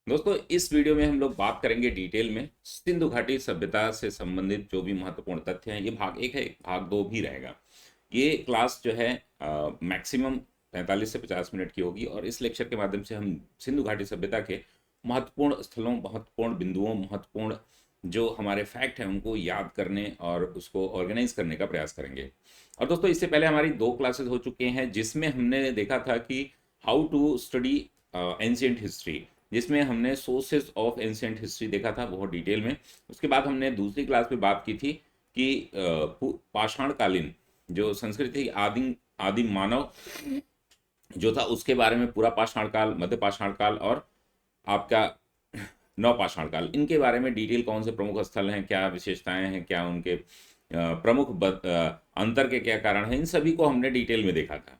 दोस्तों इस वीडियो में हम लोग बात करेंगे डिटेल में सिंधु घाटी सभ्यता से संबंधित जो भी महत्वपूर्ण तथ्य हैं। ये भाग एक है, भाग दो भी रहेगा। ये क्लास जो है मैक्सिमम 45 से 50 मिनट की होगी और इस लेक्चर के माध्यम से हम सिंधु घाटी सभ्यता के महत्वपूर्ण स्थलों, महत्वपूर्ण बिंदुओं, महत्वपूर्ण जो हमारे फैक्ट हैं उनको याद करने और उसको ऑर्गेनाइज करने का प्रयास करेंगे। और दोस्तों इससे पहले हमारी 2 क्लासेस हो चुके हैं जिसमें हमने देखा था कि how to study ancient history, जिसमें हमने सोर्सेज ऑफ एंशियंट हिस्ट्री देखा था बहुत डिटेल में। उसके बाद हमने दूसरी क्लास में बात की थी कि पाषाणकालीन जो संस्कृति, आदिम आदिम मानव जो था उसके बारे में, पूरा पाषाण काल, मध्य पाषाण काल और आपका नवपाषाण काल, इनके बारे में डिटेल कौन से प्रमुख स्थल हैं, क्या विशेषताएं हैं, क्या उनके प्रमुख अंतर के क्या कारण हैं, इन सभी को हमने डिटेल में देखा था।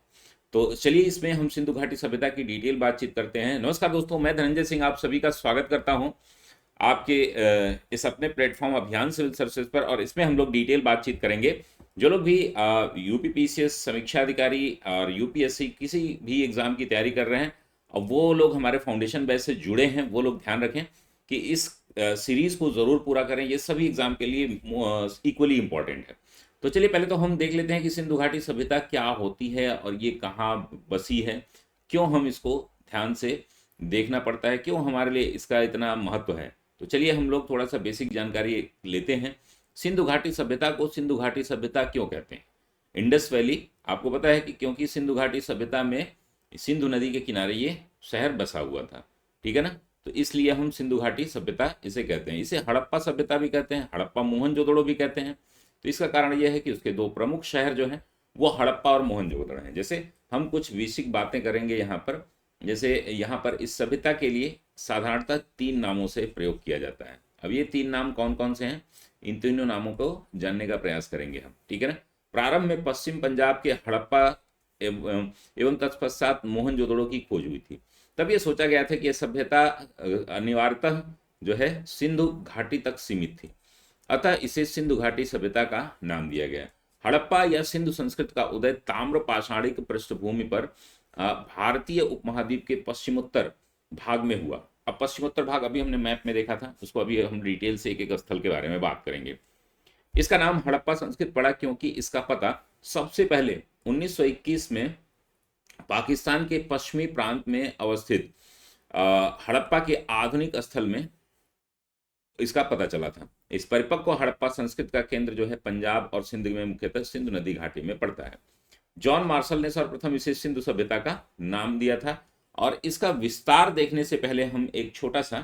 तो चलिए इसमें हम सिंधु घाटी सभ्यता की डिटेल बातचीत करते हैं। नमस्कार दोस्तों, मैं धनंजय सिंह आप सभी का स्वागत करता हूं आपके इस अपने प्लेटफॉर्म अभियान सिविल सर्विसेज पर। और इसमें हम लोग डिटेल बातचीत करेंगे। जो लोग भी यूपीपीसीएस समीक्षा अधिकारी और यूपीएससी किसी भी एग्जाम की तैयारी कर रहे हैं, अब वो लोग हमारे फाउंडेशन बैच से जुड़े हैं, वो लोग ध्यान रखें कि इस सीरीज को जरूर पूरा करें। ये सभी एग्जाम के लिए इक्वली इंपॉर्टेंट है। तो चलिए पहले तो हम देख लेते हैं कि सिंधु घाटी सभ्यता क्या होती है और ये कहाँ बसी है, क्यों हम इसको ध्यान से देखना पड़ता है, क्यों हमारे लिए इसका इतना महत्व है। तो चलिए हम लोग थोड़ा सा बेसिक जानकारी लेते हैं। सिंधु घाटी सभ्यता को सिंधु घाटी सभ्यता क्यों कहते हैं? इंडस वैली, आपको पता है कि क्योंकि सिंधु घाटी सभ्यता में सिंधु नदी के किनारे ये शहर बसा हुआ था, ठीक है ना, तो इसलिए हम सिंधु घाटी सभ्यता इसे कहते हैं। इसे हड़प्पा सभ्यता भी कहते हैं, हड़प्पा मोहनजोदड़ो भी कहते हैं। तो इसका कारण यह है कि उसके 2 प्रमुख शहर जो हैं वो हड़प्पा और मोहनजोदड़ो हैं। जैसे हम कुछ बेसिक बातें करेंगे यहाँ पर, जैसे यहाँ पर इस सभ्यता के लिए साधारणतः 3 नामों से प्रयोग किया जाता है। अब ये 3 नाम कौन कौन से हैं, इन तीनों नामों को जानने का प्रयास करेंगे हम, ठीक है ना। प्रारंभ में पश्चिम पंजाब के हड़प्पा एवं तत्पश्चात मोहनजोदड़ो की खोज हुई थी। तब ये सोचा गया था कि यह सभ्यता अनिवार्यतः जो है सिंधु घाटी तक सीमित थी, अतः इसे सिंधु घाटी सभ्यता का नाम दिया गया। हड़प्पा या सिंधु संस्कृत का उदय ताम्र पाषाणिक पृष्ठभूमि पर भारतीय उपमहाद्वीप के पश्चिमोत्तर भाग में हुआ। अब पश्चिमोत्तर भाग अभी हमने मैप में देखा था, उसको अभी हम डिटेल से एक एक स्थल के बारे में बात करेंगे। इसका नाम हड़प्पा संस्कृत पड़ा क्योंकि इसका पता सबसे पहले 1921 में पाकिस्तान के पश्चिमी प्रांत में अवस्थित हड़प्पा के आधुनिक स्थल में इसका पता चला था। इस परिपक्व हड़प्पा संस्कृत का केंद्र जो है पंजाब और सिंध में, मुख्यतः सिंधु नदी घाटी में पड़ता है। जॉन मार्शल ने सर्वप्रथम इसे सिंधु सभ्यता का नाम दिया था। और इसका विस्तार देखने से पहले हम एक छोटा सा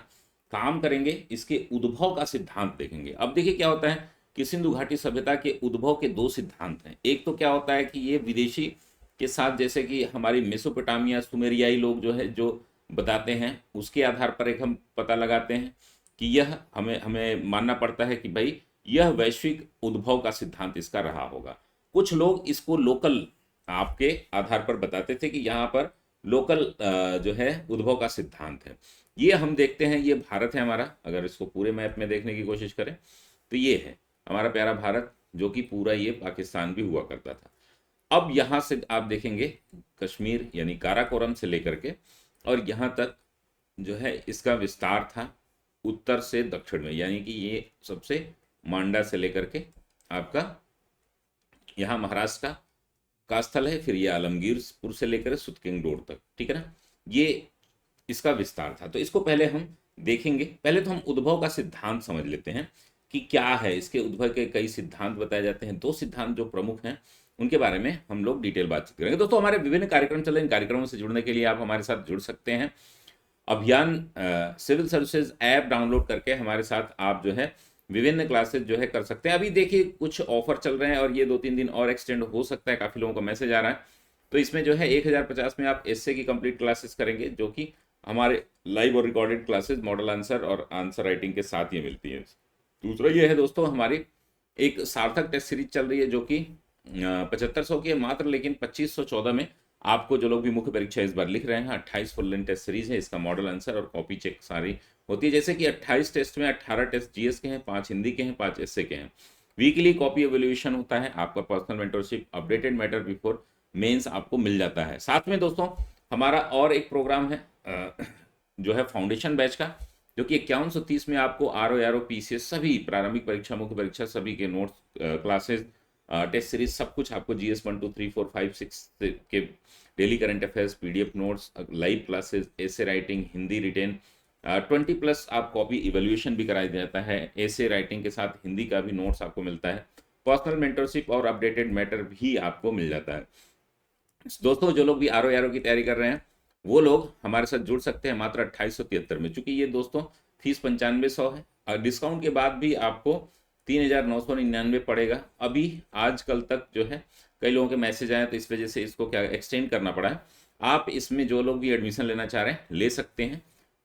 काम करेंगे, इसके उद्भव का सिद्धांत देखेंगे। अब देखिए क्या होता है कि सिंधु घाटी सभ्यता के उद्भव के 2 सिद्धांत हैं। एक तो क्या होता है कि ये विदेशी के साथ, जैसे कि हमारी मेसोपोटामिया सुमेरियाई लोग जो है जो बताते हैं उसके आधार पर एक हम पता लगाते हैं कि यह हमें हमें मानना पड़ता है कि भाई यह वैश्विक उद्भव का सिद्धांत इसका रहा होगा। कुछ लोग इसको लोकल आपके आधार पर बताते थे कि यहाँ पर लोकल जो है उद्भव का सिद्धांत है। ये हम देखते हैं, ये भारत है हमारा। अगर इसको पूरे मैप में देखने की कोशिश करें तो ये है हमारा प्यारा भारत, जो कि पूरा ये पाकिस्तान भी हुआ करता था। अब यहाँ से आप देखेंगे कश्मीर यानी काराकोरम से लेकर के और यहाँ तक जो है इसका विस्तार था उत्तर से दक्षिण में, यानी कि ये सबसे मांडा से लेकर के आपका यहाँ महाराष्ट्र का स्थल है, फिर ये आलमगीरपुर से लेकर सुतकेंगडोर तक, ठीक है ना, ये इसका विस्तार था। तो इसको पहले हम देखेंगे। पहले तो हम उद्भव का सिद्धांत समझ लेते हैं कि क्या है। इसके उद्भव के कई सिद्धांत बताए जाते हैं। 2 सिद्धांत जो प्रमुख हैं उनके बारे में हम लोग डिटेल बातचीत करेंगे। दोस्तों हमारे विभिन्न कार्यक्रम चल रहे हैं, इन कार्यक्रमों से जुड़ने के लिए आप हमारे साथ जुड़ सकते हैं। अभियान सिविल सर्विसेज ऐप डाउनलोड करके हमारे साथ आप जो है विभिन्न क्लासेस जो है कर सकते हैं। अभी देखिए कुछ ऑफर चल रहे हैं और ये 2-3 दिन और एक्सटेंड हो सकता है, काफ़ी लोगों का मैसेज आ रहा है। तो इसमें जो है 1050 में आप एसए की कंप्लीट क्लासेस करेंगे, जो कि हमारे लाइव और रिकॉर्डेड क्लासेस मॉडल आंसर और आंसर राइटिंग के साथ ये मिलती है। दूसरा ये है दोस्तों, हमारी एक सार्थक टेस्ट सीरीज चल रही है जो कि 7500 की है मात्र, लेकिन 2514 में आपको जो लोग भी मुख्य परीक्षा इस बार लिख रहे हैं, 28 फुल लेंथ टेस्ट सीरीज है। इसका मॉडल आंसर और कॉपी चेक सारी होती है। जैसे कि 28 टेस्ट में 18 टेस्ट जीएस के हैं, 5 हिंदी के हैं, 5 एसए के हैं। वीकली कॉपी एवेल्यूएशन होता है, आपका personal mentorship, updated matter before mains आपको मिल जाता है। साथ में दोस्तों हमारा और एक प्रोग्राम है जो है फाउंडेशन बैच का, जो कि 5130 में आपको RO PCS सभी प्रारंभिक परीक्षा, मुख्य परीक्षा सभी के नोट्स, क्लासेस, टेस्ट सीरीज सब कुछ आपको GS 1 2 3 4 5 6 के daily current affairs, PDF notes, live classes, ऐसे राइटिंग, हिंदी रिटेन, 20+ आप कॉपी इवेल्युएशन भी कराया जाता है। ऐसे राइटिंग के साथ हिंदी का भी नोट्स आपको मिलता है। पर्सनल मेंटरशिप और अपडेटेड मैटर भी आपको मिल जाता है। दोस्तों जो लोग भी RO की तैयारी कर रहे हैं वो लोग हमारे साथ जुड़ सकते हैं मात्र 2873 में। चूंकि ये दोस्तों फीस 9500 है और डिस्काउंट के बाद भी आपको 3999 पड़ेगा। अभी आजकल तक जो है कई लोगों के मैसेज आए तो इस वजह से इसको क्या एक्सटेंड करना पड़ा है। आप इसमें जो लोग भी एडमिशन लेना चाह रहे हैं ले सकते हैं।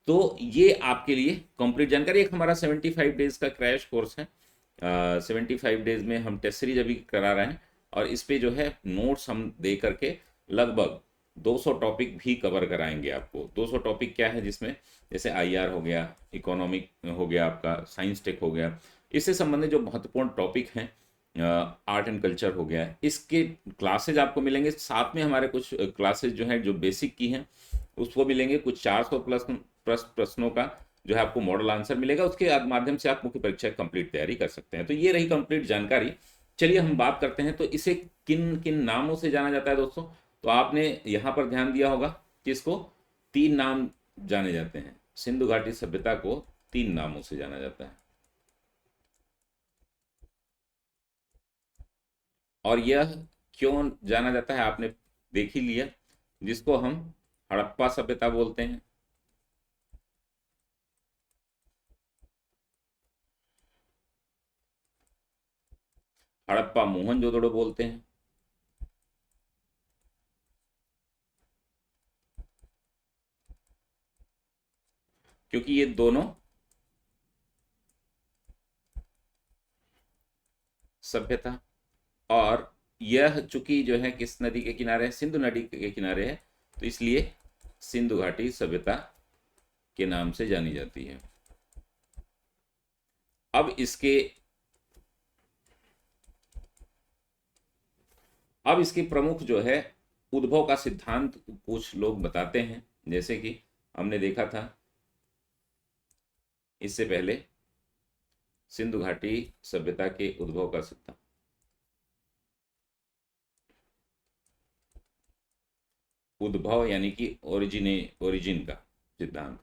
तो ये आपके लिए कंप्लीट जानकारी। एक हमारा 75 डेज का क्रैश कोर्स है। 75 डेज में हम टेस्ट सीरीज अभी करा रहे हैं और इस पे जो है नोट्स हम दे करके लगभग 200 टॉपिक भी कवर कराएंगे आपको। 200 टॉपिक क्या है जिसमें जैसे IR हो गया, इकोनॉमिक हो गया, आपका साइंस टेक हो गया, इससे संबंधित जो महत्वपूर्ण टॉपिक हैं, आर्ट एंड कल्चर हो गया, इसके क्लासेज आपको मिलेंगे। साथ में हमारे कुछ क्लासेज जो हैं जो बेसिक की हैं उसको मिलेंगे। कुछ 400 प्लस प्रश्नों का जो है आपको मॉडल आंसर मिलेगा। उसके माध्यम से आप मुख्य परीक्षा कंप्लीट तैयारी कर सकते हैं। तो ये रही कंप्लीट जानकारी। चलिए हम बात करते हैं तो इसे किन किन नामों से जाना जाता है दोस्तों। तो आपने यहाँ पर ध्यान दिया होगा कि इसको 3 नाम जाने जाते हैं। सिंधु घाटी सभ्यता को 3 नामों से जाना जाता है और यह क्यों जाना जाता है आपने देख ही लिया। जिसको हम हड़प्पा सभ्यता बोलते हैं, हड़प्पा मोहनजोदड़ो बोलते हैं, क्योंकि ये दोनों सभ्यता, और यह चूंकि जो है किस नदी के किनारे है, सिंधु नदी के किनारे है, तो इसलिए सिंधु घाटी सभ्यता के नाम से जानी जाती है। अब इसके प्रमुख जो है उद्भव का सिद्धांत कुछ लोग बताते हैं। जैसे कि हमने देखा था इससे पहले सिंधु घाटी सभ्यता के उद्भव का सिद्धांत, उद्भव यानी कि ओरिजिन का सिद्धांत,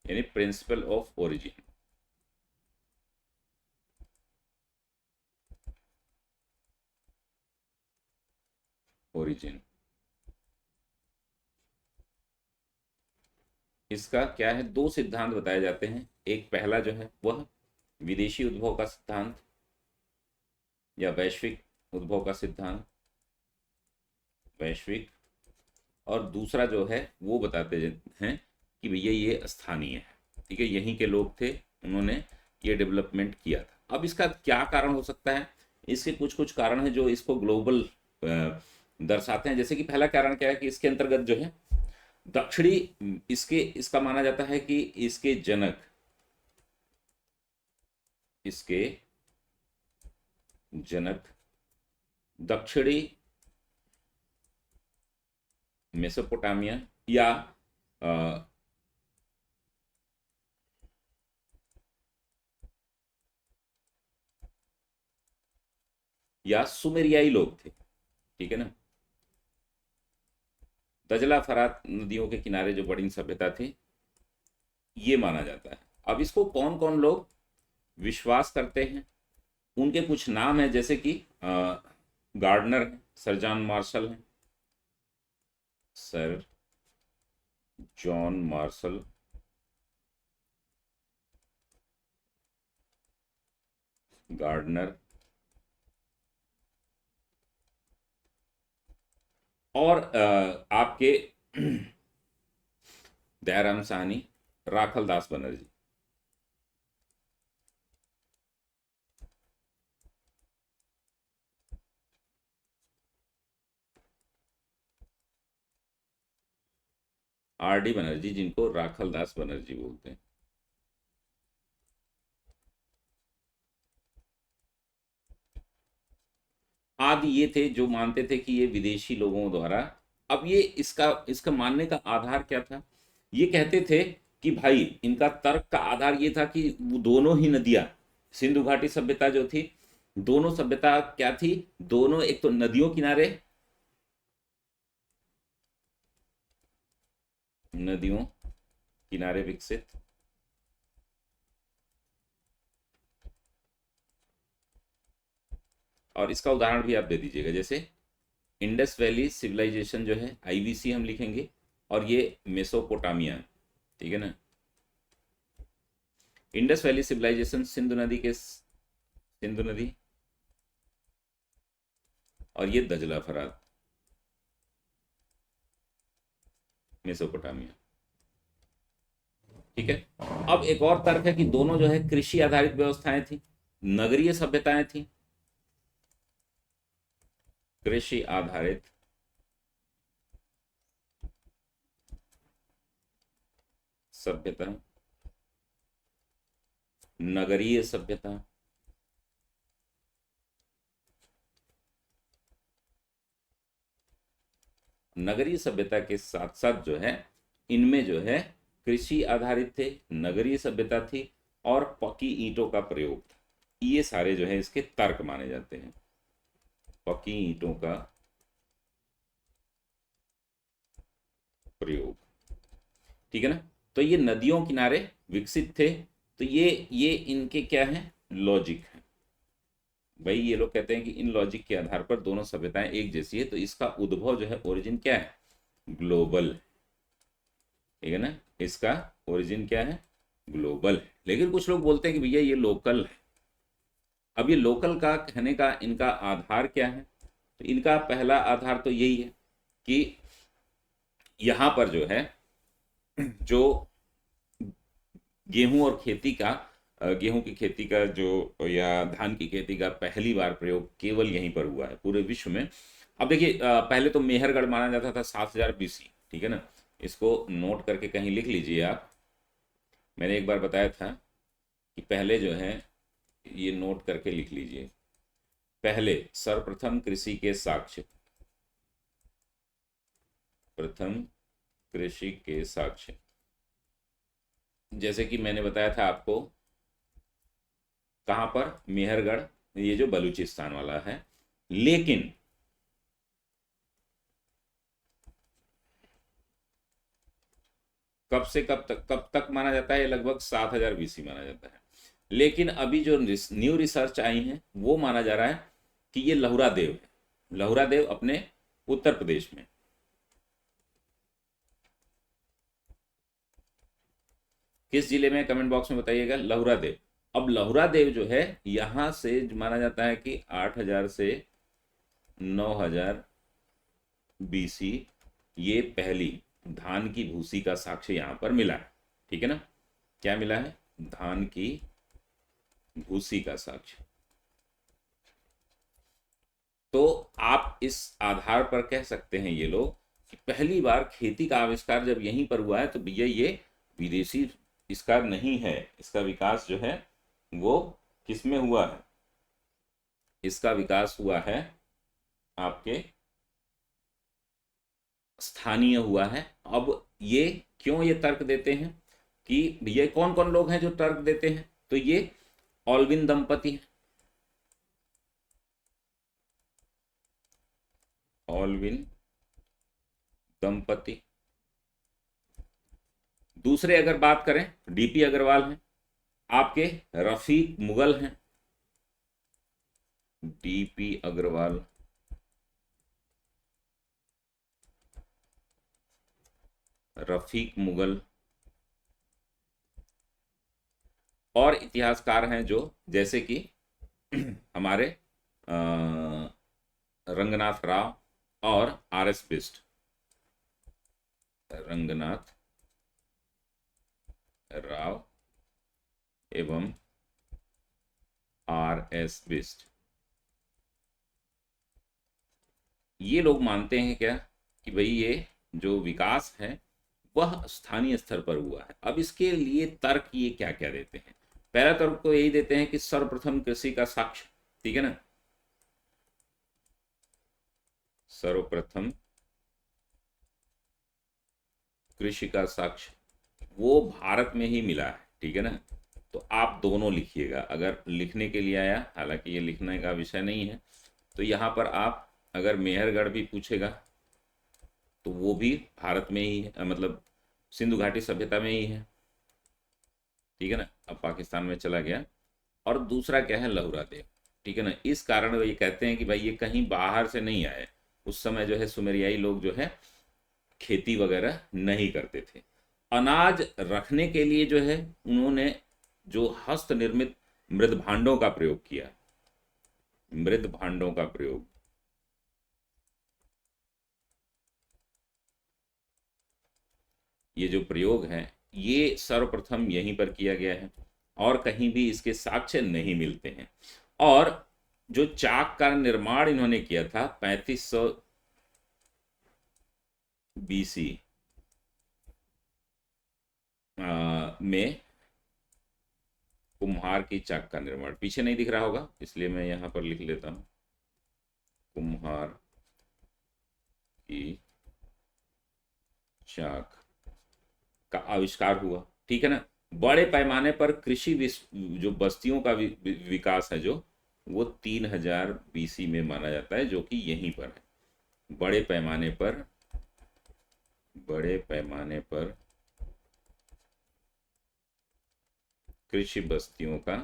यानी प्रिंसिपल ऑफ ओरिजिन। ओरिजिन इसका क्या है, 2 सिद्धांत बताए जाते हैं। एक पहला जो है वह विदेशी उद्भव का सिद्धांत या वैश्विक उद्भव का सिद्धांत, वैश्विक। और दूसरा जो है वो बताते हैं कि भैया ये स्थानीय है, ठीक है, यहीं के लोग थे, उन्होंने ये डेवलपमेंट किया था। अब इसका क्या कारण हो सकता है, इसके कुछ कुछ कारण है जो इसको ग्लोबल दर्शाते हैं। जैसे कि पहला कारण क्या है कि इसके अंतर्गत जो है दक्षिणी, इसका माना जाता है कि इसके जनक दक्षिणी मेसोपोटामिया अ, या सुमेरियाई लोग थे, ठीक है ना। दजला फरात नदियों के किनारे जो बड़ी सभ्यता थी, ये माना जाता है। अब इसको कौन कौन लोग विश्वास करते हैं, उनके कुछ नाम है। जैसे कि गार्डनर है, सर जॉन मार्शल है, सर जॉन मार्शल, गार्डनर, और आपके दयाराम साहनी, राखल दास बनर्जी। RD बनर्जी, जिनको राखल दास बनर्जी बोलते हैं। वाद ये थे जो मानते थे कि ये विदेशी लोगों द्वारा। अब ये इसका इसका मानने का आधार क्या था? ये कहते थे कि भाई इनका तर्क का आधार ये था कि वो दोनों ही नदियां, सिंधु घाटी सभ्यता जो थी, दोनों सभ्यता क्या थी, दोनों एक तो नदियों किनारे, नदियों किनारे विकसित, और इसका उदाहरण भी आप दे दीजिएगा, जैसे इंडस वैली सिविलाइजेशन जो है आईवीसी हम लिखेंगे, और ये मेसोपोटामिया, ठीक है ना। इंडस वैली सिविलाइजेशन सिंधु नदी के, सिंधु नदी, और ये दजला फरात, मेसोपोटामिया, ठीक है। अब एक और तर्क है कि दोनों जो है कृषि आधारित व्यवस्थाएं थी, नगरीय सभ्यताएं थी, कृषि आधारित सभ्यता, नगरीय सभ्यता, नगरीय सभ्यता के साथ साथ जो है इनमें जो है कृषि आधारित थे, नगरीय सभ्यता थी, और पक्की ईंटों का प्रयोग था। ये सारे जो है इसके तर्क माने जाते हैं, पक्की ईंटों का प्रयोग, ठीक है ना। तो ये नदियों किनारे विकसित थे, तो ये इनके क्या है, लॉजिक है भाई। ये लोग कहते हैं कि इन लॉजिक के आधार पर दोनों सभ्यताएं एक जैसी है, तो इसका उद्भव जो है, ओरिजिन क्या है, ग्लोबल, ठीक है ना। इसका ओरिजिन क्या है, ग्लोबल है। लेकिन कुछ लोग बोलते हैं कि भैया ये लोकल है। अब ये लोकल का कहने का इनका आधार क्या है? तो इनका पहला आधार तो यही है कि यहां पर जो है, जो गेहूं और खेती का, गेहूं की खेती का जो, या धान की खेती का पहली बार प्रयोग केवल यहीं पर हुआ है पूरे विश्व में। अब देखिए, पहले तो मेहरगढ़ माना जाता था 7000 BC, ठीक है ना। इसको नोट करके कहीं लिख लीजिए आप। मैंने एक बार बताया था कि पहले जो है, ये नोट करके लिख लीजिए, पहले सर्वप्रथम कृषि के साक्ष्य, प्रथम कृषि के साक्ष्य, जैसे कि मैंने बताया था आपको, कहां पर, मेहरगढ़, ये जो बलूचिस्तान वाला है। लेकिन कब से कब तक माना जाता है? लगभग 7000 BC माना जाता है। लेकिन अभी जो न्यू रिसर्च आई है वो माना जा रहा है कि ये लहुरा देव है, लहुरा देव अपने उत्तर प्रदेश में। किस जिले में, कमेंट बॉक्स में बताइएगा। लहुरा देव। अब लहुरा देव जो है यहां से माना जाता है कि 8000 से 9000 BC ये पहली धान की भूसी का साक्ष्य यहां पर मिला है, ठीक है ना। क्या मिला है? धान की भूसी का साक्ष्य। तो आप इस आधार पर कह सकते हैं ये लोग कि पहली बार खेती का आविष्कार जब यहीं पर हुआ है, तो भैया ये विदेशी इसका नहीं है, इसका विकास जो है वो किसमें हुआ है? इसका विकास हुआ है आपके स्थानीय हुआ है। अब ये क्यों ये तर्क देते हैं कि भैया कौन कौन लोग हैं जो तर्क देते हैं? तो ये ऑल्विन दंपति हैं, ऑल्विन दंपति। दूसरे अगर बात करें, डीपी अग्रवाल हैं, आपके रफीक मुगल हैं, डीपी अग्रवाल, रफीक मुगल, और इतिहासकार हैं जो, जैसे कि हमारे रंगनाथ राव और RS बिष्ट, रंगनाथ राव एवं RS बिष्ट। ये लोग मानते हैं क्या कि भाई ये जो विकास है वह स्थानीय स्तर पर हुआ है। अब इसके लिए तर्क ये क्या क्या देते हैं? पहला तर्क तो यही देते हैं कि सर्वप्रथम कृषि का साक्ष्य, ठीक है ना। सर्वप्रथम कृषि का साक्ष्य वो भारत में ही मिला है, ठीक है ना। तो आप दोनों लिखिएगा, अगर लिखने के लिए आया, हालांकि ये लिखने का विषय नहीं है, तो यहाँ पर आप अगर मेहरगढ़ भी पूछेगा तो वो भी भारत में ही है, मतलब सिंधु घाटी सभ्यता में ही है, ठीक है ना। अब पाकिस्तान में चला गया। और दूसरा क्या है, लहुरा देव, ठीक है ना। इस कारण वो ये कहते हैं कि भाई ये कहीं बाहर से नहीं आए। उस समय जो है सुमेरियाई लोग जो है खेती वगैरह नहीं करते थे। अनाज रखने के लिए जो है उन्होंने जो हस्त निर्मित मृद भांडों का प्रयोग किया, मृद भांडों का प्रयोग, ये जो प्रयोग है ये सर्वप्रथम यहीं पर किया गया है और कहीं भी इसके साक्ष्य नहीं मिलते हैं। और जो चाक का निर्माण इन्होंने किया था 3500 बीसी में, कुम्हार की चाक का निर्माण, पीछे नहीं दिख रहा होगा इसलिए मैं यहां पर लिख लेता हूं, कुम्हार की चाक का आविष्कार हुआ, ठीक है ना। बड़े पैमाने पर कृषि जो बस्तियों का विकास है जो, वो 3000 बीसी में माना जाता है, जो कि यहीं पर है। बड़े पैमाने पर, बड़े पैमाने पर कृषि बस्तियों का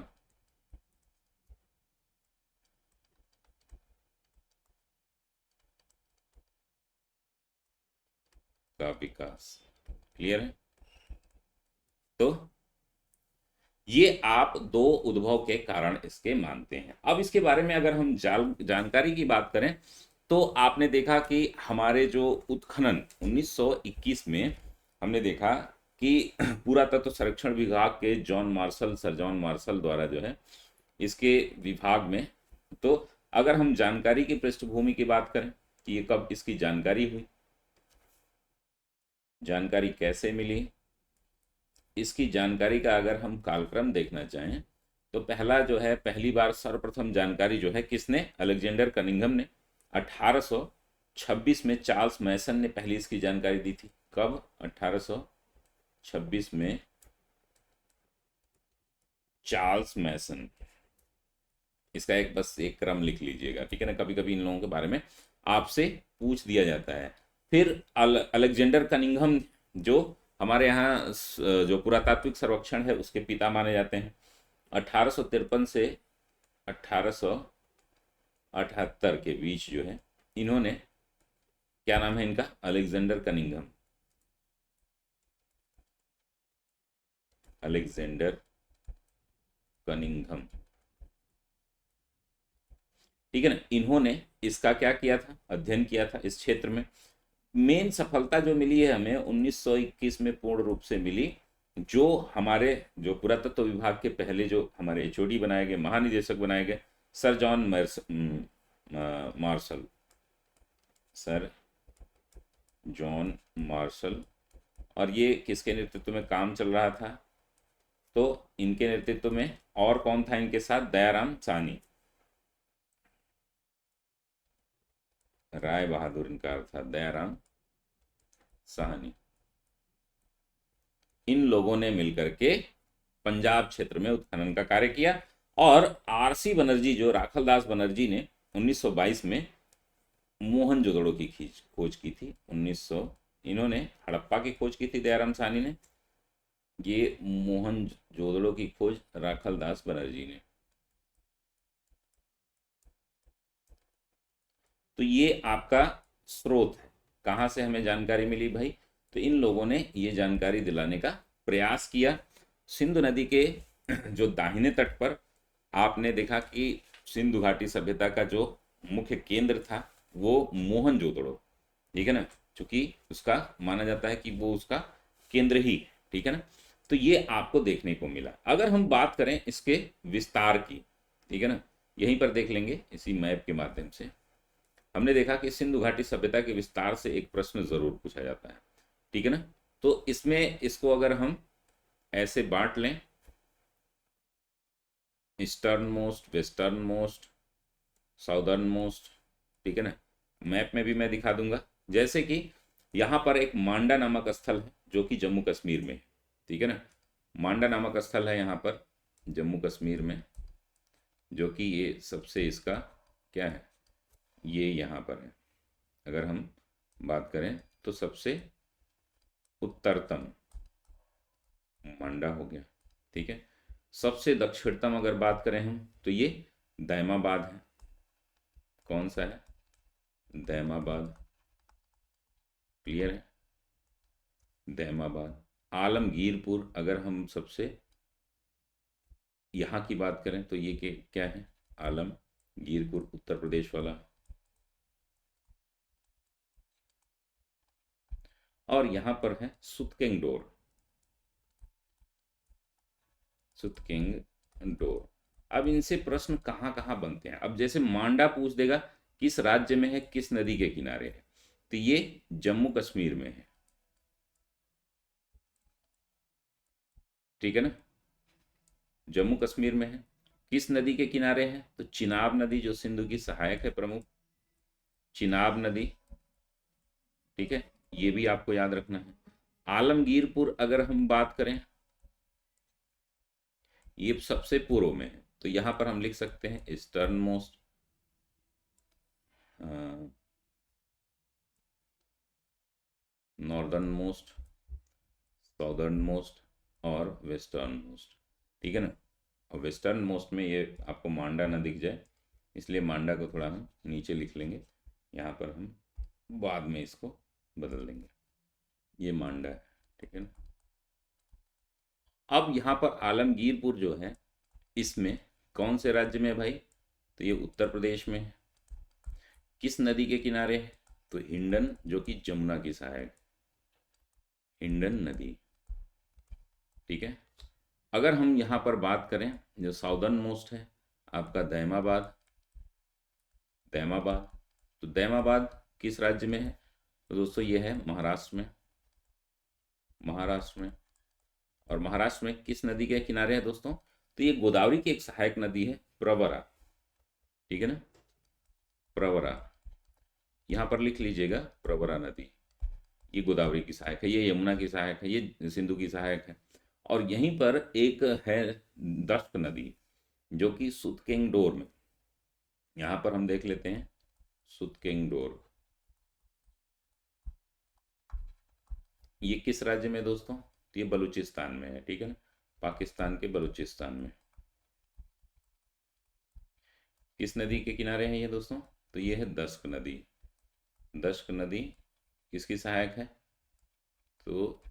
विकास, क्लियर है। तो ये आप दो उद्भव के कारण इसके मानते हैं। अब इसके बारे में अगर हम जानकारी की बात करें तो आपने देखा कि हमारे जो उत्खनन 1921 में हमने देखा कि पुरातत्व सर्वेक्षण विभाग के सर जॉन मार्शल द्वारा जो है इसके विभाग में, तो अगर हम जानकारी की पृष्ठभूमि की बात करें कि ये कब इसकी जानकारी हुई, जानकारी कैसे मिली, इसकी जानकारी का अगर हम कालक्रम देखना चाहें तो पहला जो है, पहली बार सर्वप्रथम जानकारी जो है किसने, अलेक्जेंडर कनिंघम ने 1826 में चार्ल्स मैसन ने पहली इसकी जानकारी दी थी। कब, 1826 में चार्ल्स मैसन। इसका एक बस एक क्रम लिख लीजिएगा, ठीक है ना, कभी कभी इन लोगों के बारे में आपसे पूछ दिया जाता है। फिर अलेक्जेंडर कनिंघम जो हमारे यहाँ जो पुरातात्विक सर्वेक्षण है उसके पिता माने जाते हैं। 1853 से 1878 के बीच जो है इन्होंने, क्या नाम है इनका, अलेक्जेंडर कनिंघम, अलेक्जेंडर कनिंघम, ठीक है ना। इन्होंने इसका क्या किया था, अध्ययन किया था इस क्षेत्र में। मेन सफलता जो मिली है हमें 1921 में पूर्ण रूप से मिली, जो हमारे जो पुरातत्व विभाग के पहले जो हमारे एचओडी बनाए गए, महानिदेशक बनाए गए, sir John Marshall, sir John Marshall. और ये किसके नेतृत्व में काम चल रहा था, तो इनके नेतृत्व में और कौन था इनके साथ, दयाराम साहनी, राय बहादुर इनका अर्थ था, दयाराम साहनी। इन लोगों ने मिलकर के पंजाब क्षेत्र में उत्खनन का कार्य किया। और आरसी बनर्जी, जो राखलदास बनर्जी ने 1922 में मोहनजोदड़ो की खोज की थी। 1900 इन्होंने हड़प्पा की खोज की थी दयाराम साहनी ने, ये मोहनजोदड़ो की खोज राखलदास बनर्जी ने। तो ये आपका स्रोत है, कहाँ से हमें जानकारी मिली भाई, तो इन लोगों ने ये जानकारी दिलाने का प्रयास किया। सिंधु नदी के जो दाहिने तट पर आपने देखा कि सिंधु घाटी सभ्यता का जो मुख्य केंद्र था वो मोहनजोदड़ो, ठीक है ना, क्योंकि उसका माना जाता है कि वो उसका केंद्र ही, ठीक है ना। तो ये आपको देखने को मिला। अगर हम बात करें इसके विस्तार की, ठीक है ना, यहीं पर देख लेंगे इसी मैप के माध्यम से। हमने देखा कि सिंधु घाटी सभ्यता के विस्तार से एक प्रश्न जरूर पूछा जाता है, ठीक है ना। तो इसमें इसको अगर हम ऐसे बांट लें, eastern most, western most, southern most, ठीक है ना, मैप में भी मैं दिखा दूंगा। जैसे कि यहाँ पर एक मांडा नामक स्थल है जो कि जम्मू कश्मीर में है, ठीक है ना। मांडा नामक स्थल है यहाँ पर जम्मू कश्मीर में, जो कि ये सबसे इसका क्या है, ये यहाँ पर है। अगर हम बात करें तो सबसे उत्तरतम मांडा हो गया, ठीक है। सबसे दक्षिणतम अगर बात करें हम तो ये दैमाबाद है। कौन सा है, दैमाबाद, क्लियर है, दैमाबाद। आलमगीरपुर अगर हम सबसे यहाँ की बात करें तो ये क्या है, आलमगीरपुर उत्तर प्रदेश वाला। और यहाँ पर है सुतकेंगडोर, सुतकेंगडोर। अब इनसे प्रश्न कहाँ कहाँ बनते हैं। अब जैसे मांडा पूछ देगा किस राज्य में है, किस नदी के किनारे है, तो ये जम्मू कश्मीर में है, ठीक है ना, जम्मू कश्मीर में है। किस नदी के किनारे है, तो चिनाब नदी जो सिंधु की सहायक है प्रमुख, चिनाब नदी, ठीक है, ये भी आपको याद रखना है। आलमगीरपुर अगर हम बात करें, ये सबसे पूर्व में है, तो यहां पर हम लिख सकते हैं eastern most, northern most, southern most और वेस्टर्न मोस्ट, ठीक है ना। और वेस्टर्न मोस्ट में ये आपको मांडा ना दिख जाए, इसलिए मांडा को थोड़ा हम नीचे लिख लेंगे, यहाँ पर हम बाद में इसको बदल देंगे, ये मांडा है, ठीक है ना। अब यहाँ पर आलमगीरपुर जो है, इसमें कौन से राज्य में है भाई, तो ये उत्तर प्रदेश में है। किस नदी के किनारे है, तो हिंडन जो कि जमुना की सहायक, हिंडन नदी, ठीक है। अगर हम यहाँ पर बात करें जो साउदर्न मोस्ट है आपका दैमाबाद, दैमाबाद, तो दैमाबाद किस राज्य में है, तो दोस्तों ये है महाराष्ट्र में, महाराष्ट्र में। और महाराष्ट्र में किस नदी के किनारे है दोस्तों, तो ये गोदावरी की एक सहायक नदी है प्रवरा, ठीक है ना, प्रवरा, यहाँ पर लिख लीजिएगा प्रवरा नदी, ये गोदावरी की सहायक है, ये यमुना की सहायक है, ये सिंधु की सहायक है। और यहीं पर एक है दश्क नदी जो कि सुतकेंगडोर में, यहाँ पर हम देख लेते हैं सुतकेंगडोर, ये किस राज्य में दोस्तों, तो ये बलूचिस्तान में है, ठीक है ना, पाकिस्तान के बलूचिस्तान में। किस नदी के किनारे हैं ये दोस्तों, तो ये है दश्क नदी, दश्क नदी किसकी सहायक है, तो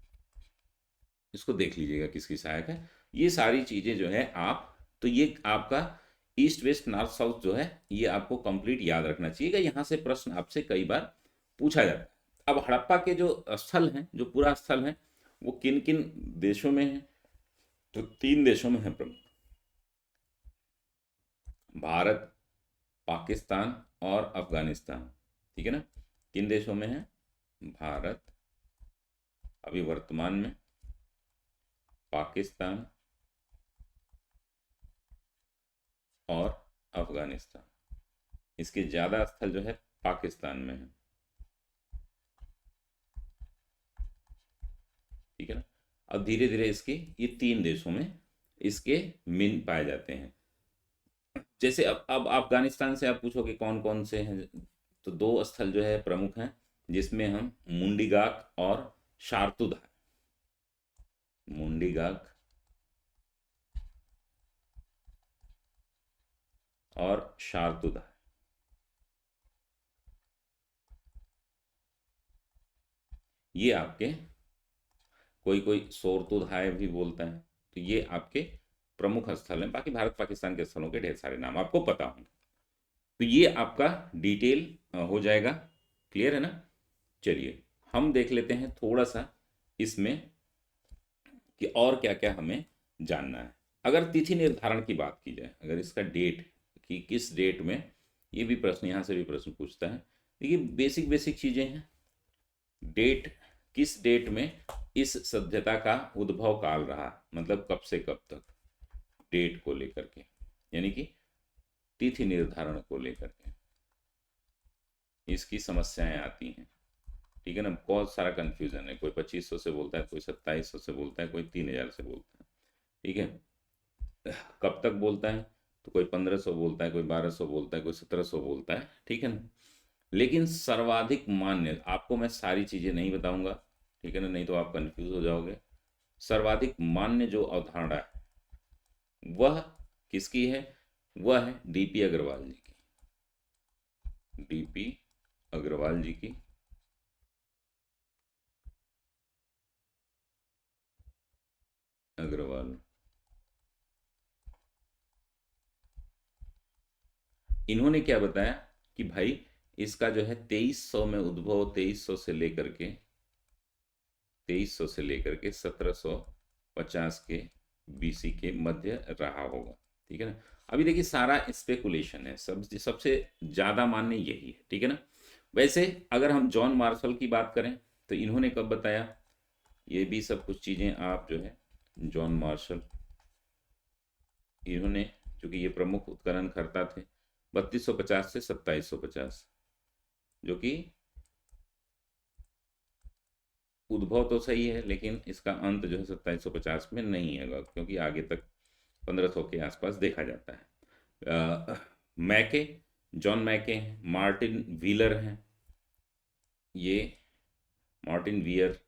इसको देख लीजिएगा किसकी सहायक है। ये सारी चीज़ें जो है आप, तो ये आपका ईस्ट वेस्ट नॉर्थ साउथ जो है ये आपको कंप्लीट याद रखना चाहिए, यहाँ से प्रश्न आपसे कई बार पूछा जाता है। अब हड़प्पा के जो स्थल हैं, जो पूरा स्थल है, वो किन किन देशों में है, तो 3 देशों में है प्रमुख, भारत, पाकिस्तान और अफगानिस्तान, ठीक है ना। किन देशों में है, भारत अभी वर्तमान में, पाकिस्तान और अफगानिस्तान। इसके ज़्यादा स्थल जो है पाकिस्तान में है, ठीक है ना। अब धीरे धीरे इसके ये 3 देशों में इसके मिन पाए जाते हैं। जैसे अब अफगानिस्तान से आप पूछोगे कौन कौन से हैं, तो 2 स्थल जो है प्रमुख हैं, जिसमें हम मुंडीगाक और शारतुद है, मुंडीगाक और शारतुद, ये आपके, कोई कोई शोरतुधाय भी बोलता है, तो ये आपके प्रमुख स्थल हैं। बाकी भारत पाकिस्तान के स्थलों के ढेर सारे नाम आपको पता होंगे। तो ये आपका डिटेल हो जाएगा, क्लियर है ना। चलिए हम देख लेते हैं थोड़ा सा इसमें कि और क्या क्या हमें जानना है। अगर तिथि निर्धारण की बात की जाए, अगर इसका डेट कि किस डेट में, ये भी प्रश्न, यहाँ से भी प्रश्न पूछता है। देखिए बेसिक बेसिक चीज़ें हैं, डेट, किस डेट में इस सभ्यता का उद्भव काल रहा, मतलब कब से कब तक, डेट को लेकर के, यानी कि तिथि निर्धारण को लेकर के। इसकी समस्याएं आती हैं। ठीक है ना, बहुत सारा कंफ्यूजन है, कोई 2500 से बोलता है, कोई 2700 से बोलता है, कोई 3000 से बोलता है। ठीक है, कब तक बोलता है, तो कोई 1500 बोलता है, कोई 1200 बोलता है, कोई 1700 बोलता है। ठीक है ना, लेकिन सर्वाधिक मान्य, आपको मैं सारी चीज़ें नहीं बताऊंगा, ठीक है ना, नहीं तो आप कंफ्यूज हो जाओगे। सर्वाधिक मान्य जो अवधारणा है वह किसकी है, वह है डीपी अग्रवाल जी की। डीपी अग्रवाल जी की। अग्रवाल, इन्होंने क्या बताया कि भाई इसका जो है 2300 में उद्भव, 2300 से लेकर के 1750 के बीसी के मध्य रहा होगा। ठीक है ना, अभी देखिए सारा स्पेकुलेशन है, सबसे ज्यादा मान्य यही है। ठीक है ना, वैसे अगर हम जॉन मार्शल की बात करें तो इन्होंने कब बताया, ये भी सब कुछ चीजें आप जो है जॉन मार्शल, इन्होंने, चूंकि ये प्रमुख उत्खनन करता थे 3250 से 2750, जो कि उद्भव तो सही है लेकिन इसका अंत जो है 2750 में नहीं है, क्योंकि आगे तक 1500 के आसपास देखा जाता है। मैके, जॉन मैके हैं, मार्टिन व्हीलर हैं, ये मार्टिन वियर,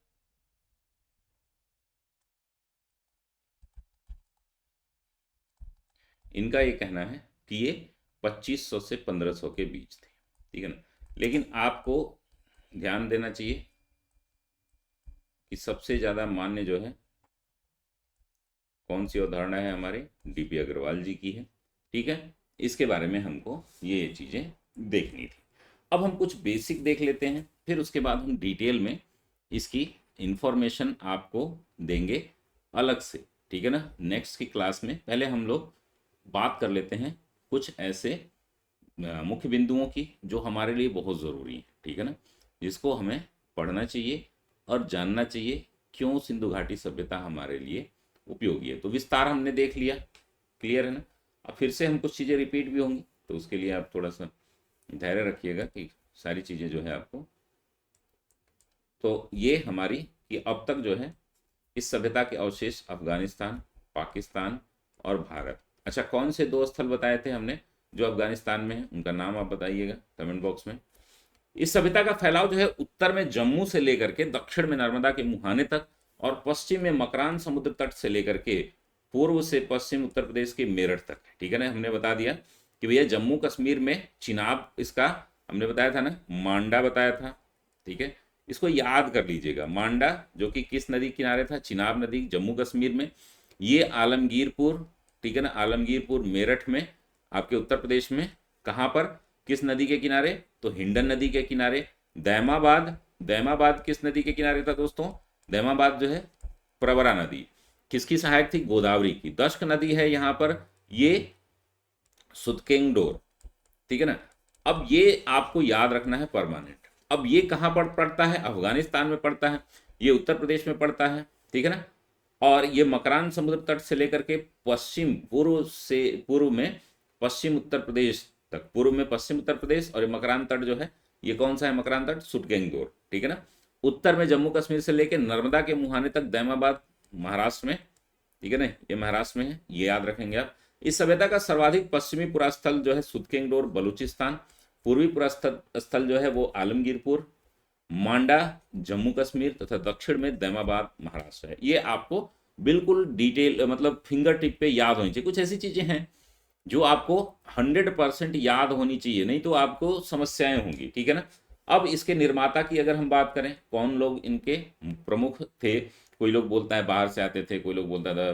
इनका ये कहना है कि ये 2500 से 1500 के बीच थे। ठीक है ना, लेकिन आपको ध्यान देना चाहिए कि सबसे ज़्यादा मान्य जो है कौन सी अवधारणा है, हमारे डीपी अग्रवाल जी की है। ठीक है, इसके बारे में हमको ये चीज़ें देखनी थी। अब हम कुछ बेसिक देख लेते हैं, फिर उसके बाद हम डिटेल में इसकी इंफॉर्मेशन आपको देंगे अलग से। ठीक है ना, नेक्स्ट की क्लास में पहले हम लोग बात कर लेते हैं कुछ ऐसे मुख्य बिंदुओं की जो हमारे लिए बहुत ज़रूरी है। ठीक है ना, जिसको हमें पढ़ना चाहिए और जानना चाहिए, क्यों सिंधु घाटी सभ्यता हमारे लिए उपयोगी है। तो विस्तार हमने देख लिया, क्लियर है ना। अब फिर से हम कुछ चीज़ें रिपीट भी होंगी, तो उसके लिए आप थोड़ा सा धैर्य रखिएगा कि सारी चीज़ें जो है आपको, तो ये हमारी कि अब तक जो है इस सभ्यता के अवशेष अफगानिस्तान, पाकिस्तान और भारत। अच्छा, कौन से दो स्थल बताए थे हमने जो अफगानिस्तान में है, उनका नाम आप बताइएगा कमेंट बॉक्स में। इस सभ्यता का फैलाव जो है उत्तर में जम्मू से लेकर के दक्षिण में नर्मदा के मुहाने तक, और पश्चिम में मकरान समुद्र तट से लेकर के पूर्व से पश्चिम उत्तर प्रदेश के मेरठ तक है। ठीक है ना, हमने बता दिया कि भैया जम्मू कश्मीर में चिनाब, इसका हमने बताया था ना, मांडा बताया था। ठीक है, इसको याद कर लीजिएगा, मांडा जो कि किस नदी किनारे था, चिनाब नदी, जम्मू कश्मीर में। ये आलमगीरपुर, ठीक है ना, आलमगीरपुर मेरठ में, आपके उत्तर प्रदेश में। कहाँ पर, किस नदी के किनारे, तो हिंडन नदी के किनारे। दैमाबाद, दैमाबाद किस नदी के किनारे था दोस्तों, दैमाबाद जो है प्रवरा नदी, किसकी सहायक थी, गोदावरी की। दश्क नदी है यहाँ पर, ये सुदकेंगडोर। ठीक है ना, अब ये आपको याद रखना है परमानेंट। अब ये कहाँ पर पड़ता है, अफगानिस्तान में पड़ता है, ये उत्तर प्रदेश में पड़ता है। ठीक है ना, और ये मकरान समुद्र तट से लेकर के पश्चिम, पूर्व से पूर्व में पश्चिम उत्तर प्रदेश तक, पूर्व में पश्चिम उत्तर प्रदेश, और ये मकरान तट जो है, ये कौन सा है मकरान तट, सुटगेंगडोर। ठीक है ना, उत्तर में जम्मू कश्मीर से लेकर नर्मदा के मुहाने तक दैमाबाद महाराष्ट्र में। ठीक है ना, ये महाराष्ट्र में है, ये याद रखेंगे आप। इस सभ्यता का सर्वाधिक पश्चिमी पुरास्थल जो है सुदकेंगडोर बलूचिस्तान, पूर्वी पुरास्थल जो है वो आलमगीरपुर, मांडा जम्मू कश्मीर, तथा दक्षिण में दैमाबाद महाराष्ट्र है। ये आपको बिल्कुल डिटेल, मतलब फिंगर टिप पे याद होनी चाहिए। कुछ ऐसी चीजें हैं जो आपको 100% याद होनी चाहिए, नहीं तो आपको समस्याएं होंगी। ठीक है ना, अब इसके निर्माता की अगर हम बात करें, कौन लोग इनके प्रमुख थे, कोई लोग बोलता है बाहर से आते थे, कोई लोग बोलता था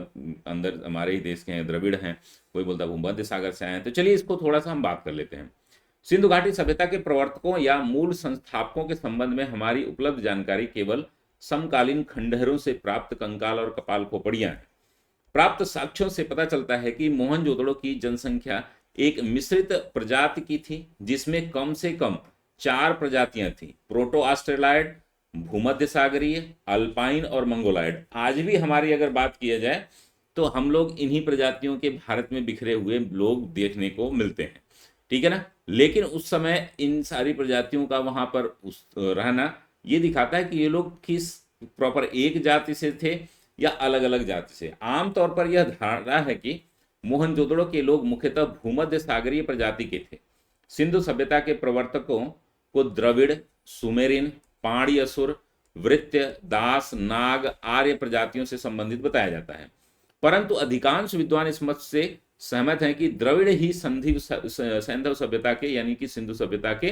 अंदर हमारे ही देश के हैं, द्रविड़ हैं, कोई बोलता है भूमध्य सागर से आए हैं। तो चलिए इसको थोड़ा सा हम बात कर लेते हैं। सिंधु घाटी सभ्यता के प्रवर्तकों या मूल संस्थापकों के संबंध में हमारी उपलब्ध जानकारी केवल समकालीन खंडहरों से प्राप्त कंकाल और कपाल खोपड़ियां हैं। प्राप्त साक्ष्यों से पता चलता है कि मोहनजोदड़ो की जनसंख्या एक मिश्रित प्रजाति की थी, जिसमें कम से कम 4 प्रजातियां थी, प्रोटो ऑस्ट्रेलॉयड, भूमध्य सागरीय, अल्पाइन और मंगोलॉयड। आज भी हमारी अगर बात किया जाए तो हम लोग इन्हीं प्रजातियों के भारत में बिखरे हुए लोग देखने को मिलते हैं। ठीक है ना, लेकिन उस समय इन सारी प्रजातियों का वहां पर रहना ये दिखाता है कि ये लोग किस प्रॉपर एक जाति से थे या अलग अलग जाति से। आमतौर पर यह धारणा है कि मोहनजोदड़ो के लोग मुख्यतः भूमध्य सागरीय प्रजाति के थे। सिंधु सभ्यता के प्रवर्तकों को द्रविड़, सुमेरिन, पाणी असुर, वृत्य, दास, नाग, आर्य प्रजातियों से संबंधित बताया जाता है, परंतु अधिकांश विद्वान इस मत से सहमत हैं कि द्रविड़ ही सैंधव सभ्यता के यानी कि सिंधु सभ्यता के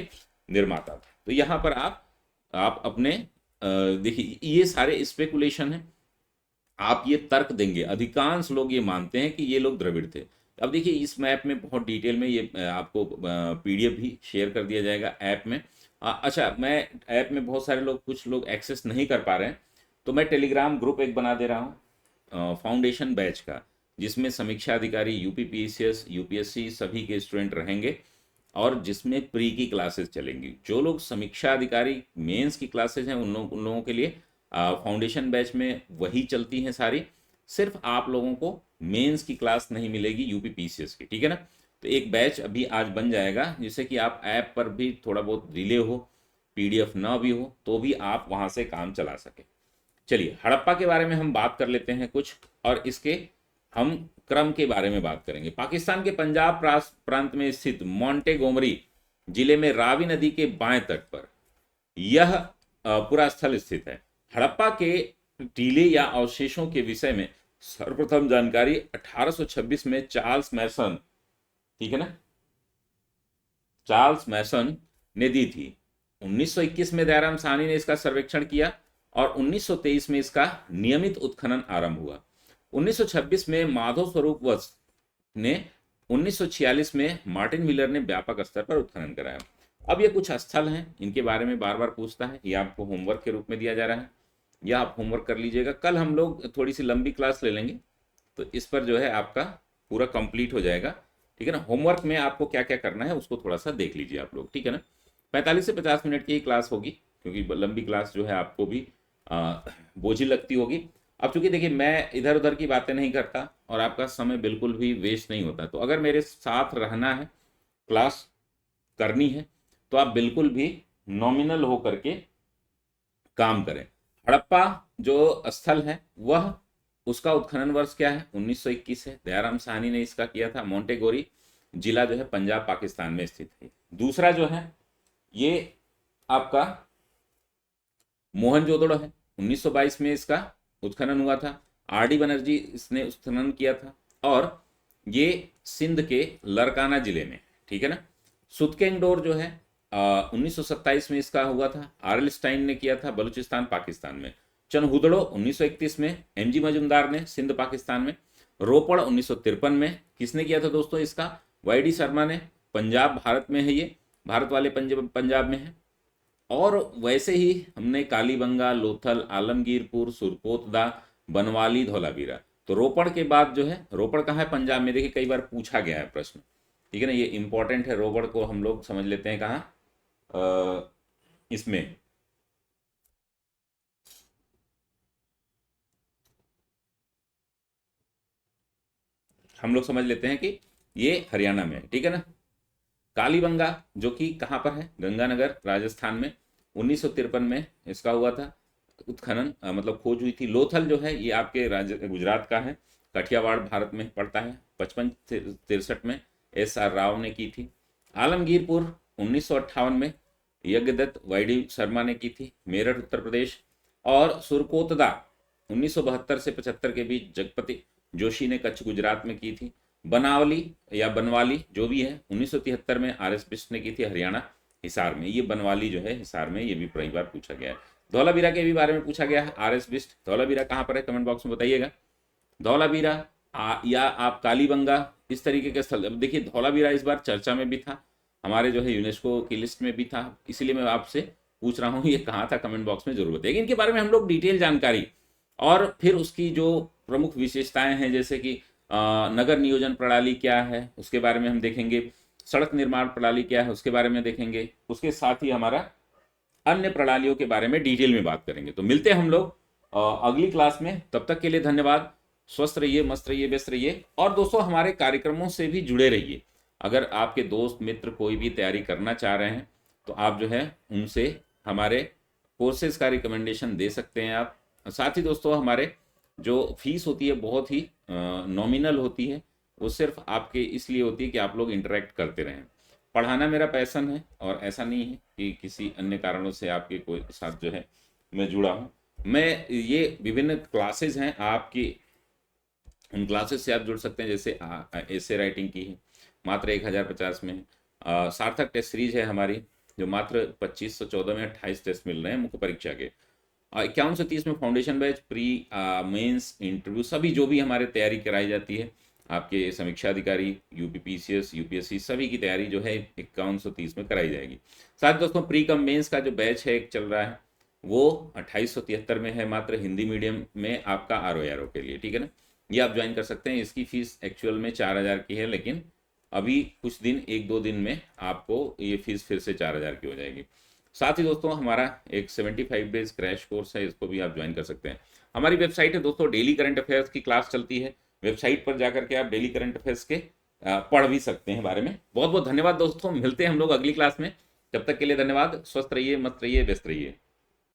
निर्माता थे। तो यहाँ पर आप अपने देखिए ये सारे स्पेकुलेशन हैं, आप ये तर्क देंगे। अधिकांश लोग ये मानते हैं कि ये लोग द्रविड़ थे। अब देखिए इस मैप में बहुत डिटेल में ये आपको पीडीएफ भी शेयर कर दिया जाएगा ऐप में। अच्छा, मैं ऐप में बहुत सारे लोग कुछ लोग एक्सेस नहीं कर पा रहे हैं, तो मैं टेलीग्राम ग्रुप एक बना दे रहा हूँ फाउंडेशन बैच का, जिसमें समीक्षा अधिकारी, यूपी पीसीएस, यूपीएससी सभी के स्टूडेंट रहेंगे और जिसमें प्री की क्लासेस चलेंगी। जो लोग समीक्षा अधिकारी मेंस की क्लासेस हैं उन लोगों के लिए फाउंडेशन बैच में वही चलती हैं सारी, सिर्फ आप लोगों को मेंस की क्लास नहीं मिलेगी यूपी पीसीएस की, ठीक है ना। तो एक बैच अभी आज बन जाएगा जिससे कि आप ऐप पर भी थोड़ा बहुत डिले हो, पीडीएफ ना भी हो तो भी आप वहां से काम चला सके। चलिए हड़प्पा के बारे में हम बात कर लेते हैं कुछ, और इसके हम क्रम के बारे में बात करेंगे। पाकिस्तान के पंजाब प्रांत में स्थित मोंटेगोमरी जिले में रावी नदी के बाएं तट पर यह पूरा स्थल स्थित है। हड़प्पा के टीले या अवशेषों के विषय में सर्वप्रथम जानकारी 1826 में चार्ल्स मैसन, ठीक है ना, चार्ल्स मैसन ने दी थी। 1921 में दयाराम साहनी ने इसका सर्वेक्षण किया और 1923 में इसका नियमित उत्खनन आरंभ हुआ। 1926 में माधव स्वरूप वत्स ने 1946 में मार्टिन मिलर ने व्यापक स्तर पर उत्खनन कराया। अब ये कुछ स्थल हैं, इनके बारे में बार बार पूछता है, ये आपको होमवर्क के रूप में दिया जा रहा है, या आप होमवर्क कर लीजिएगा। कल हम लोग थोड़ी सी लंबी क्लास ले लेंगे तो इस पर जो है आपका पूरा कंप्लीट हो जाएगा, ठीक है ना। होमवर्क में आपको क्या क्या करना है उसको थोड़ा सा देख लीजिए आप लोग, ठीक है ना। 45 से 50 मिनट की ही क्लास होगी, क्योंकि लंबी क्लास जो है आपको भी बोझिल लगती होगी। अब चूंकि देखिए मैं इधर उधर की बातें नहीं करता और आपका समय बिल्कुल भी वेस्ट नहीं होता, तो अगर मेरे साथ रहना है, क्लास करनी है, तो आप बिल्कुल भी नॉमिनल हो करके काम करें। हड़प्पा जो स्थल है वह, उसका उत्खनन वर्ष क्या है, 1921 है। दयाराम साहनी ने इसका किया था। मोंटेगोरी जिला जो है पंजाब पाकिस्तान में स्थित है। दूसरा जो है ये आपका मोहनजोदड़ो है, 1922 में इसका उत्खनन हुआ था। आरडी बनर्जी इसने उत्खनन किया था और ये सिंध के लरकाना जिले में, ठीक है ना। सुतकेंगडोर जो है 1927 में इसका हुआ था, आरएल स्टाइन ने किया था, बलूचिस्तान पाकिस्तान में। चनहुदड़ो 1931 में एमजी मजुमदार ने, सिंध पाकिस्तान में। रोपड़ 1953 में किसने किया था दोस्तों इसका, वाईडी शर्मा ने, पंजाब भारत में है, ये भारत वाले पंजाब में है। और वैसे ही हमने कालीबंगा, लोथल, आलमगीरपुर, सुरकोतदा, बनवाली, धौलावीरा। तो रोपड़ के बाद जो है, रोपड़ कहाँ है, पंजाब में। देखिए कई बार पूछा गया है प्रश्न, ठीक है ना, ये इंपॉर्टेंट है। रोपड़ को हम लोग समझ लेते हैं कहाँ, इसमें हम लोग समझ लेते हैं कि ये हरियाणा में है, ठीक है ना। कालीबंगा जो कि कहाँ पर है, गंगानगर राजस्थान में। 1953 में इसका हुआ था उत्खनन, मतलब खोज हुई थी। लोथल जो है ये आपके गुजरात का है, कठियावाड़ भारत में पड़ता है। 55-63 में SR राव ने की थी। आलमगीरपुर 1958 में यज्ञदत्त वाईडी शर्मा ने की थी, मेरठ उत्तर प्रदेश। और सुरकोतदा 1972 से 75 के बीच जगपति जोशी ने कच्छ गुजरात में की थी। बनावली या बनवाली जो भी है 1973 में RS बिष्ट ने की थी, हरियाणा हिसार में। ये बनवाली जो है हिसार में, ये भी कई बार पूछा गया है। धौलावीरा के भी बारे में पूछा गया है, RS बिष्ट। धौलावीरा कहाँ पर है, कमेंट बॉक्स में बताइएगा। धौलावीरा या आप कालीबंगा, इस तरीके के स्थल। अब देखिए धौलावीरा इस बार चर्चा में भी था, हमारे जो है यूनेस्को की लिस्ट में भी था, इसीलिए मैं आपसे पूछ रहा हूँ ये कहाँ था, कमेंट बॉक्स में जरूर बताइए। इनके बारे में हम लोग डिटेल जानकारी और फिर उसकी जो प्रमुख विशेषताएं हैं, जैसे कि नगर नियोजन प्रणाली क्या है उसके बारे में हम देखेंगे, सड़क निर्माण प्रणाली क्या है उसके बारे में देखेंगे, उसके साथ ही हमारा अन्य प्रणालियों के बारे में डिटेल में बात करेंगे। तो मिलते हैं हम लोग अगली क्लास में, तब तक के लिए धन्यवाद। स्वस्थ रहिए, मस्त रहिए, व्यस्त रहिए, और दोस्तों हमारे कार्यक्रमों से भी जुड़े रहिए। अगर आपके दोस्त मित्र कोई भी तैयारी करना चाह रहे हैं तो आप जो है उनसे हमारे कोर्सेज का रिकमेंडेशन दे सकते हैं आप। साथ ही दोस्तों हमारे जो फीस होती है बहुत ही नॉमिनल होती है, वो सिर्फ आपके इसलिए होती है कि आप लोग इंटरेक्ट करते रहें। पढ़ाना मेरा पैशन है और ऐसा नहीं है कि किसी अन्य कारणों से आपके कोई साथ जो है मैं जुड़ा हूँ। मैं ये विभिन्न क्लासेज हैं आपकी, उन क्लासेस से आप जुड़ सकते हैं। जैसे एसे राइटिंग की है, मात्र 1050 में है। सार्थक टेस्ट सीरीज है हमारी, जो मात्र 2514 में 28 टेस्ट मिल रहे हैं मुख्य परीक्षा के। 5130 में foundation batch, pre mains interview सभी जो भी हमारे तैयारी कराई जाती है, आपके समीक्षा अधिकारी, यूपीपीसीएस, यूपीएससी सभी की तैयारी जो है 5130 में कराई जाएगी। साथ दोस्तों प्री कम मेंस का जो बैच है एक चल रहा है, वो 2873 में है, मात्र हिंदी मीडियम में आपका आर के लिए, ठीक है ना। ये आप ज्वाइन कर सकते हैं। इसकी फीस एक्चुअल में 4000 की है, लेकिन अभी कुछ दिन 1-2 दिन में आपको ये फीस फिर से 4000 की हो जाएगी। साथ ही दोस्तों हमारा एक 75 डेज क्रैश कोर्स है, इसको भी आप ज्वाइन कर सकते हैं। हमारी वेबसाइट है दोस्तों, डेली करंट अफेयर्स की क्लास चलती है। वेबसाइट पर जाकर के आप डेली करंट अफेयर्स के पढ़ भी सकते हैं बारे में। बहुत बहुत धन्यवाद दोस्तों, मिलते हैं हम लोग अगली क्लास में। तब तक के लिए धन्यवाद, स्वस्थ रहिए, मस्त रहिए, व्यस्त रहिए।